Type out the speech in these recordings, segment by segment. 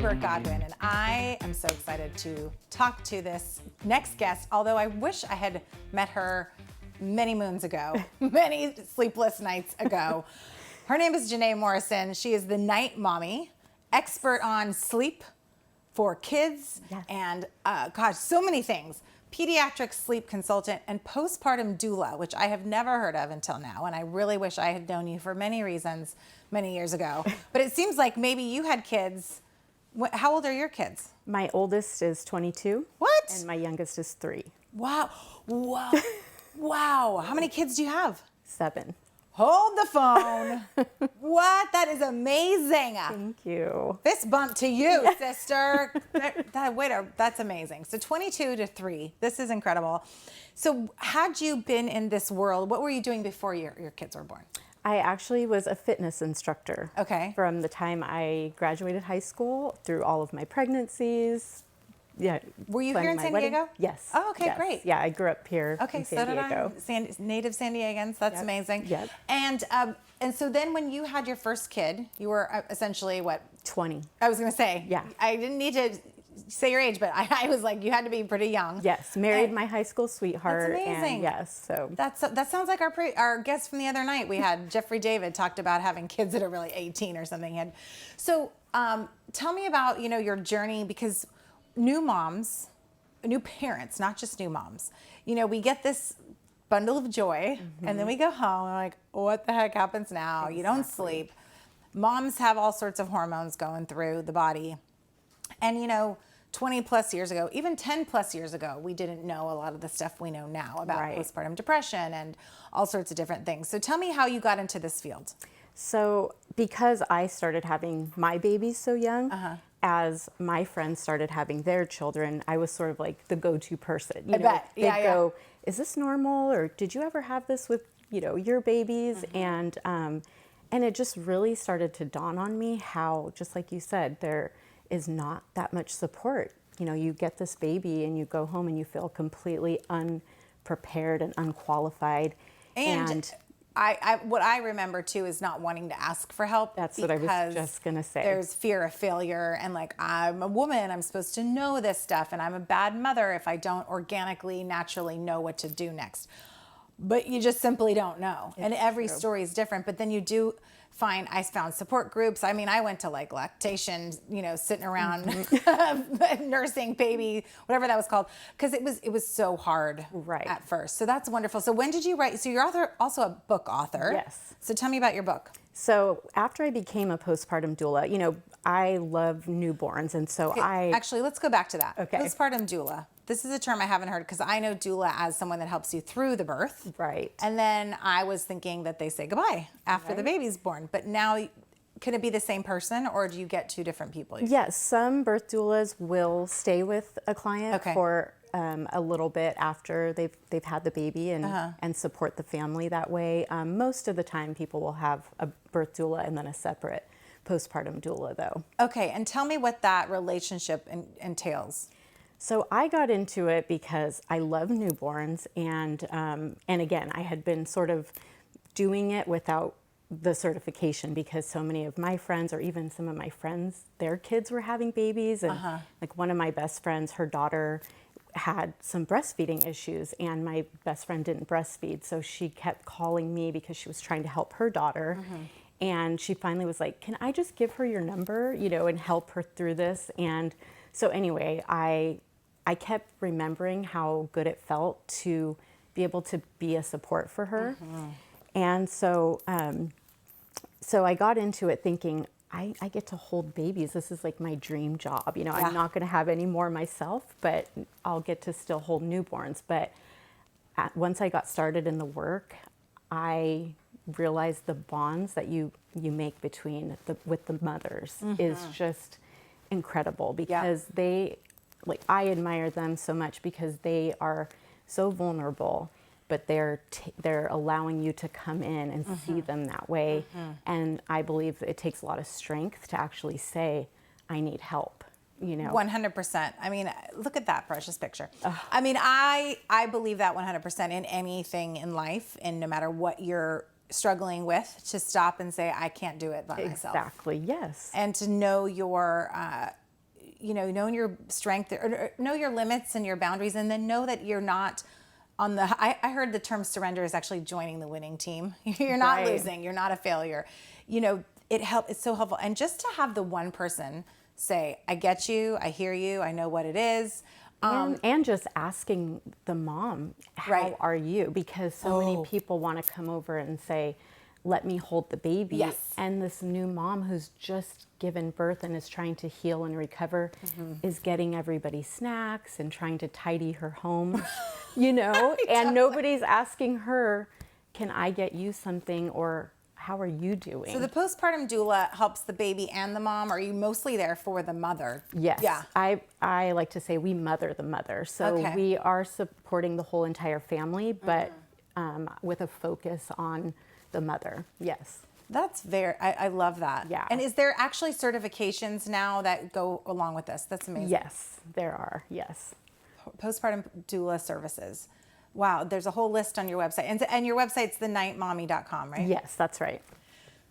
Burt-Godwin, and I am so excited to talk to this next guest, although I wish I had met her many moons ago, many sleepless nights ago. Her name is Jenet Morrison. She is the night mommy, expert on sleep for kids, Yes. and gosh, so many things. Pediatric sleep consultant and postpartum doula, which I have never heard of until now, and I really wish I had known you for many reasons many years ago. But it seems like maybe you had kids. How old are your kids? My oldest is 22. What? And my youngest is 3. Wow. Wow. Wow. How many kids do you have? 7. Hold the phone. What? That is amazing. Thank you. Fist bump to you, sister. That's amazing. So 22 to 3. This is incredible. So had you been in this world, what were you doing before your kids were born? I actually was a fitness instructor. Okay. From the time I graduated high school through all of my pregnancies. Yeah. Were you planning here in my San wedding. Diego? Yes. Oh, okay, Yes. great. Yeah, I grew up here Okay, in so San did Diego. I. Native San Diegans. That's Yep. amazing. Yep. And so then when you had your first kid, you were essentially what? 20. I was going to say. Yeah. I didn't need to say your age, but I was like, you had to be pretty young. Yes, married And my high school sweetheart. That's amazing. And yes, so. That sounds like our guest from the other night. We had Jeffrey David talked about having kids that are really 18 or something. So tell me about your journey, because new moms, new parents, not just new moms, we get this bundle of joy and then we go home and we're like, what the heck happens now? Exactly. You don't sleep. Moms have all sorts of hormones going through the body. And 20 plus years ago, even 10 plus years ago, we didn't know a lot of the stuff we know now about Right. postpartum depression and all sorts of different things. So tell me how you got into this field. So because I started having my babies so young, as my friends started having their children, I was sort of like the go-to person. I bet. They'd Yeah, go, is this normal? Or did you ever have this with, your babies? And it just really started to dawn on me how, just like you said, there is not that much support. You get this baby and you go home and you feel completely unprepared and unqualified. And what I remember too is not wanting to ask for help. That's what I was just gonna say. There's fear of failure and like, I'm a woman, I'm supposed to know this stuff, and I'm a bad mother if I don't organically, naturally know what to do next. But you just simply don't know. And every story is different. But then I found support groups. I mean, I went to like lactation, sitting around nursing baby, whatever that was called, because it was so hard at first. So that's wonderful. So when did you write? So you're also a book author. Yes. So tell me about your book. So after I became a postpartum doula, I love newborns. And so Actually, let's go back to that. Okay. Postpartum doula. This is a term I haven't heard, because I know doula as someone that helps you through the birth. Right. And then I was thinking that they say goodbye after the baby's born. But now, can it be the same person, or do you get 2 different people? Yes, some birth doulas will stay with a client for a little bit after they've had the baby and support the family that way. Most of the time, people will have a birth doula and then a separate postpartum doula, though. Okay, and tell me what that relationship entails. So I got into it because I love newborns, and again, I had been sort of doing it without the certification, because so many of my friends, or even some of my friends, their kids were having babies, and like one of my best friends, her daughter had some breastfeeding issues, and my best friend didn't breastfeed, so she kept calling me because she was trying to help her daughter. And she finally was like, can I just give her your number, and help her through this? And so anyway, I kept remembering how good it felt to be able to be a support for her. And so I got into it thinking, I get to hold babies. This is like my dream job. I'm not going to have any more myself, but I'll get to still hold newborns. But once I got started in the work, I realized the bonds that you make with the mothers is just incredible, because I admire them so much, because they are so vulnerable, but they're allowing you to come in and see them that way. And I believe it takes a lot of strength to actually say, I need help. 100%. I mean, look at that precious picture. I mean, I believe that 100% in anything in life, and no matter what you're struggling with, to stop and say, I can't do it by myself. Exactly, yes. And to know knowing your strength or know your limits and your boundaries, and then know that you're not on the, I heard the term surrender is actually joining the winning team. You're not losing, you're not a failure. It's so helpful. And just to have the one person say, I get you, I hear you, I know what it is. And just asking the mom, how are you? Because so many people want to come over and say, let me hold the baby. Yes. And this new mom who's just given birth and is trying to heal and recover is getting everybody snacks and trying to tidy her home, and nobody's asking her, can I get you something, or how are you doing? So the postpartum doula helps the baby and the mom. Are you mostly there for the mother? Yes. Yeah. I like to say we mother the mother. So we are supporting the whole entire family, but with a focus on the mother. Yes. That's I love that. Yeah. And is there actually certifications now that go along with this? That's amazing. Yes, there are. Yes. Postpartum doula services. Wow, there's a whole list on your website. And your website's thenightmommy.com, right? Yes, that's right.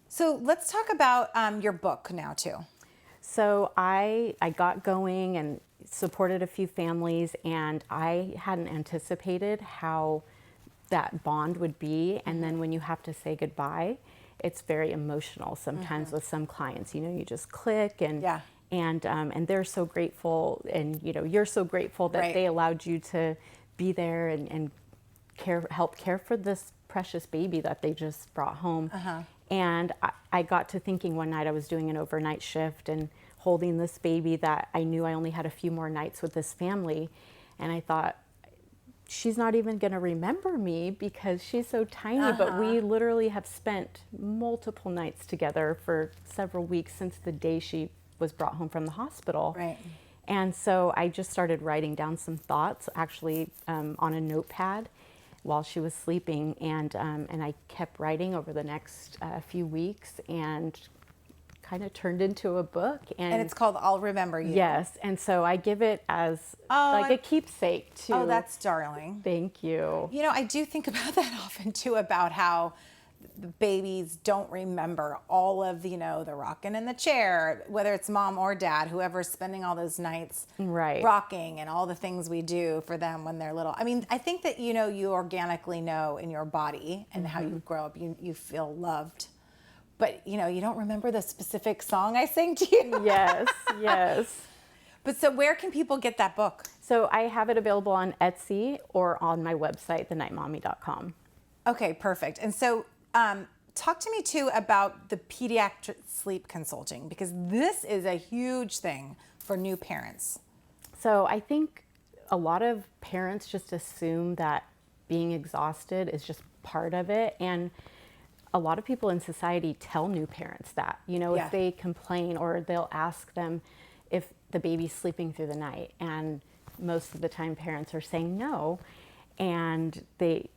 So let's talk about your book now too. So I got going and supported a few families, and I hadn't anticipated how that bond would be. And then when you have to say goodbye, it's very emotional sometimes with some clients. You just click and they're so grateful, and you're so grateful that they allowed you to be there and help care for this precious baby that they just brought home. And I got to thinking one night, I was doing an overnight shift and holding this baby that I knew I only had a few more nights with this family. And I thought, she's not even going to remember me because she's so tiny, but we literally have spent multiple nights together for several weeks since the day she was brought home from the hospital. Right. And so I just started writing down some thoughts, actually on a notepad while she was sleeping, and I kept writing over the next few weeks, and kind of turned into a book. And it's called I'll Remember You. Yes, and so I give it as a keepsake too. Oh, that's darling. Thank you. I do think about that often too, about how the babies don't remember all of, the rocking in the chair, whether it's mom or dad, whoever's spending all those nights rocking, and all the things we do for them when they're little. I mean, I think that, you organically know in your body and how you grow up, you feel loved. But, you don't remember the specific song I sang to you. Yes, yes. But so where can people get that book? So I have it available on Etsy or on my website, thenightmommy.com. Okay, perfect. And so talk to me too about the pediatric sleep consulting, because this is a huge thing for new parents. So I think a lot of parents just assume that being exhausted is just part of it. And a lot of people in society tell new parents that, if they complain, or they'll ask them if the baby's sleeping through the night. And most of the time parents are saying no. And they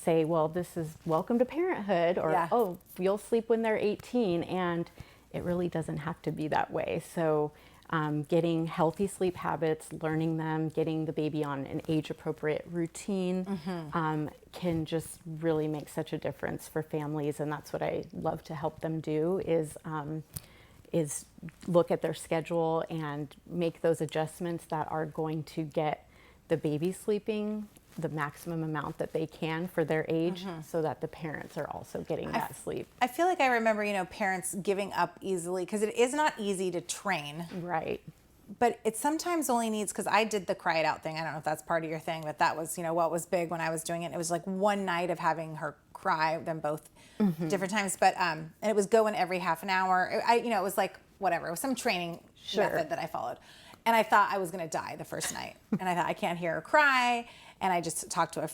say, well, this is welcome to parenthood, or, oh, you'll sleep when they're 18. And it really doesn't have to be that way. So getting healthy sleep habits, learning them, getting the baby on an age-appropriate routine can just really make such a difference for families. And that's what I love to help them do, is look at their schedule and make those adjustments that are going to get the baby sleeping the maximum amount that they can for their age, so that the parents are also getting that sleep. I feel like I remember, parents giving up easily, because it is not easy to train. Right. But it sometimes only needs, because I did the cry it out thing. I don't know if that's part of your thing, but that was, what was big when I was doing it. It was like one night of having her cry, them both different times. But, and it was going every half an hour. It was like, whatever. It was some training method that I followed. And I thought I was going to die the first night. And I thought, I can't hear her cry. And I just talked to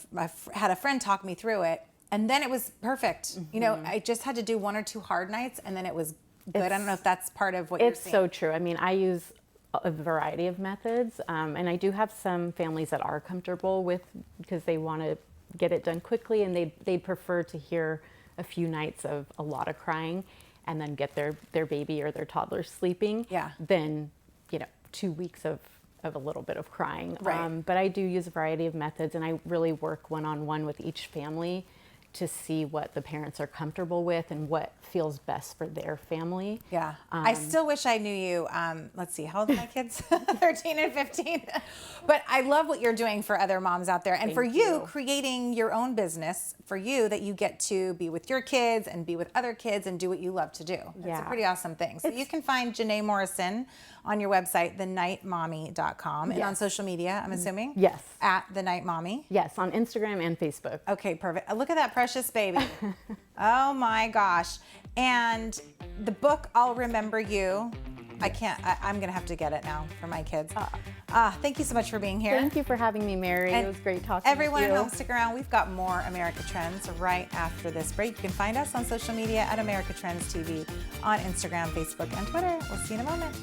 had a friend talk me through it. And then it was perfect. I just had to do one or two hard nights, and then it was good. I don't know if that's part of what you're seeing. It's so true. I mean, I use a variety of methods. And I do have some families that are comfortable with, because they want to get it done quickly, and they prefer to hear a few nights of a lot of crying and then get their baby or their toddler sleeping. Yeah. Then, 2 weeks of a little bit of crying. Right. But I do use a variety of methods, and I really work one-on-one with each family to see what the parents are comfortable with and what feels best for their family. Yeah. I still wish I knew you. Let's see, how old are my kids? 13 and 15. But I love what you're doing for other moms out there. And for you, creating your own business for you that you get to be with your kids and be with other kids and do what you love to do. It's a pretty awesome thing. So you can find Jenet Morrison on your website, thenightmommy.com, and on social media, I'm assuming? Yes. At The Night Mommy? Yes, on Instagram and Facebook. Okay, perfect. Look at that precious baby. Oh my gosh. And the book, I'll Remember You. I'm going to have to get it now for my kids. Thank you so much for being here. Thank you for having me, Mary. And it was great talking to you. Everyone at home, stick around. We've got more America Trends right after this break. You can find us on social media at America Trends TV on Instagram, Facebook, and Twitter. We'll see you in a moment.